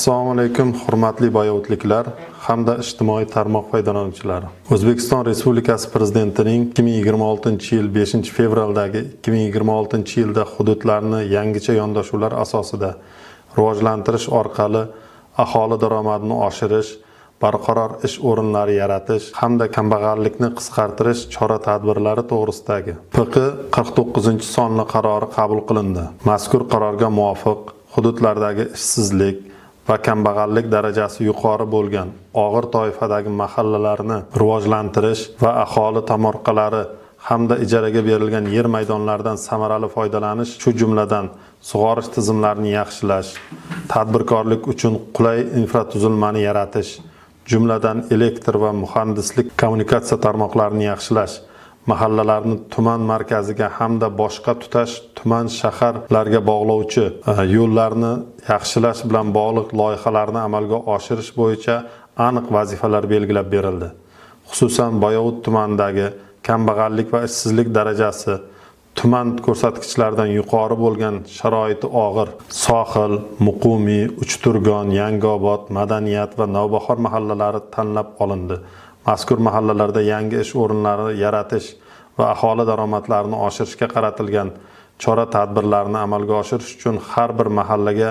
Assalomu alaykum, hurmatli boyovutliklar hamda ijtimoiy tarmoq foydalanuvchilari. O'zbekiston Respublikasi Prezidentining 2026-yil 5-fevraldagi 2026-yilda hududlarni yangicha yondashuvlar asosida rivojlantirish orqali aholi daromadini oshirish, barqaror ish o'rinlari yaratish hamda kambag'allikni qisqartirish chora-tadbirlari to'g'risidagi PQ 49-sonli qarori qabul qilindi. Mazkur qarorga muvofiq hududlardagi ishsizlik va kambag'allik darajasi yuqori bo'lgan og'ir toifadagi mahallalarni rivojlantirish va aholi tomorqalari hamda ijaraga berilgan yer maydonlaridan samarali foydalanish, shu jumladan sug'orish tizimlarini yaxshilash, tadbirkorlik uchun qulay infratuzilmani yaratish, jumladan elektr va muhandislik kommunikatsiya tarmoqlarini yaxshilash, mahallalarni tuman markaziga hamda boshqa tutash tuman shaharlarga bog'lovchi yo'llarni yaxshilash bilan bog'liq loyihalarni amalga oshirish bo'yicha aniq vazifalar belgilab berildi. Xususan, Boyovut tumanidagi kambag'allik va ishsizlik darajasi tuman ko'rsatkichlaridan yuqori bo'lgan sharoiti og'ir Sohil, Muqimiy, Uchturgon, Yangiobod, Madaniyat va Navbahor mahallalari tanlab olindi. Mazkur mahallalarda yangi ish o'rinlari yaratish va aholi daromadlarini oshirishga qaratilgan chora-tadbirlarni amalga oshirish uchun har bir mahallaga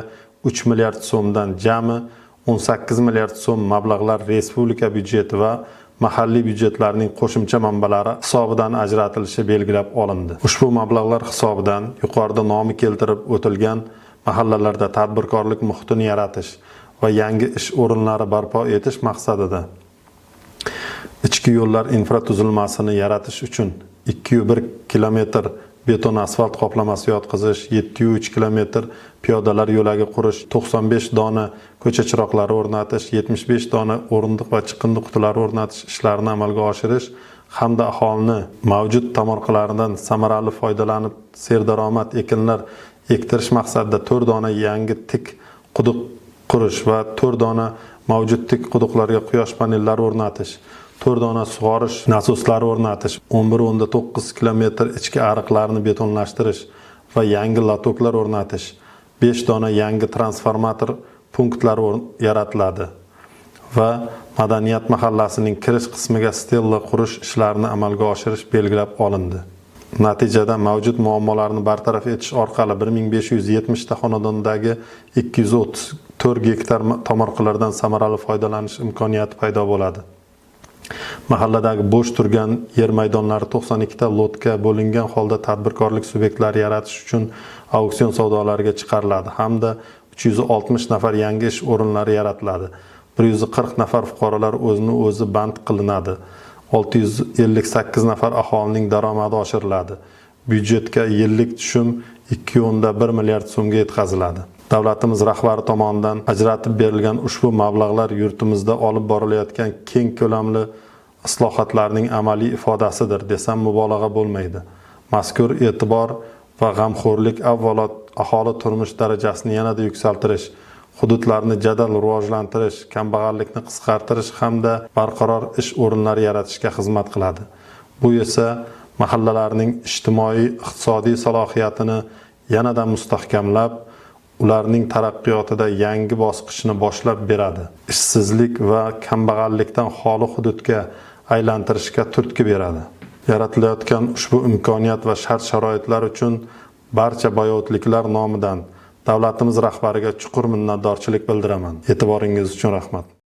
3 milliard so'mdan jami 18 milliard so'm mablag'lar respublika byudjeti va mahalliy byudjetlarning qo'shimcha manbalari hisobidan ajratilishi belgilab olindi. Ushbu mablag'lar hisobidan yuqorida nomi keltirib o'tilgan mahallalarda tadbirkorlik muhitini yaratish va yangi ish o'rinlari barpo etish maqsadida ichki yo'llar infratuzilmasini yaratish uchun 2,1 kilometr beton asfalt qoplamasi yotqizish, 7,3 kilometr piyodalar yo'lagi qurish, 95 dona ko'cha chiroqlari o'rnatish, 75 dona o'rindiq va chiqindi qutilari o'rnatish ishlarini amalga oshirish hamda aholini mavjud tomorqalaridan samarali foydalanib serdaromad ekinlar ektirish maqsadida 4 dona yangi tik quduq qurish va 4 dona mavjud tik quduqlarga quyosh panellari o'rnatish, 4 dona sug'orish nasoslari o'rnatish, 11,9 kilometr ichki ariqlarni betonlashtirish va yangi latoklar o'rnatish, 5 dona yangi transformator punktlari yaratiladi va Madaniyat mahallasining kirish qismiga stella qurish ishlarini amalga oshirish belgilab olindi. Natijada mavjud muammolarni bartaraf etish orqali 1570 ta xonadondagi 234 gektar tomorqalardan samarali foydalanish imkoniyati paydo bo'ladi. Mahalladagi bo'sh turgan yer maydonlari 92 ta lotga bo'lingan holda tadbirkorlik subyektlari yaratish uchun auksion savdolariga chiqariladi hamda 360 nafar yangi ish o'rinlari yaratiladi. 140 nafar fuqarolar o'zini o'zi band qilinadi. 658 nafar aholining daromadi oshiriladi. Byudjetga yillik tushum 2,1 milliard so'mga yetkaziladi. Davlatimiz rahbari tomonidan ajratib berilgan ushbu mablag'lar yurtimizda olib borilayotgan keng ko'lamli islohotlarning amaliy ifodasidir desam mubolag'a bo'lmaydi. Mazkur e'tibor va g'amxo'rlik avvalo aholi turmush darajasini yanada yuksaltirish, hududlarni jadal rivojlantirish, kambag'allikni qisqartirish hamda barqaror ish o'rinlari yaratishga xizmat qiladi. Bu esa mahallalarning ijtimoiy-iqtisodiy salohiyatini yanada mustahkamlab, ularning taraqqiyotida yangi bosqichni boshlab beradi. Ishsizlik va kambag'allikdan xoli hududga aylantirishga turtki beradi. Yaratilayotgan ushbu imkoniyat va shart-sharoitlar uchun barcha boyovutliklar nomidan davlatimiz rahbariga chuqur minnatdorchilik bildiraman. E'tiboringiz uchun rahmat.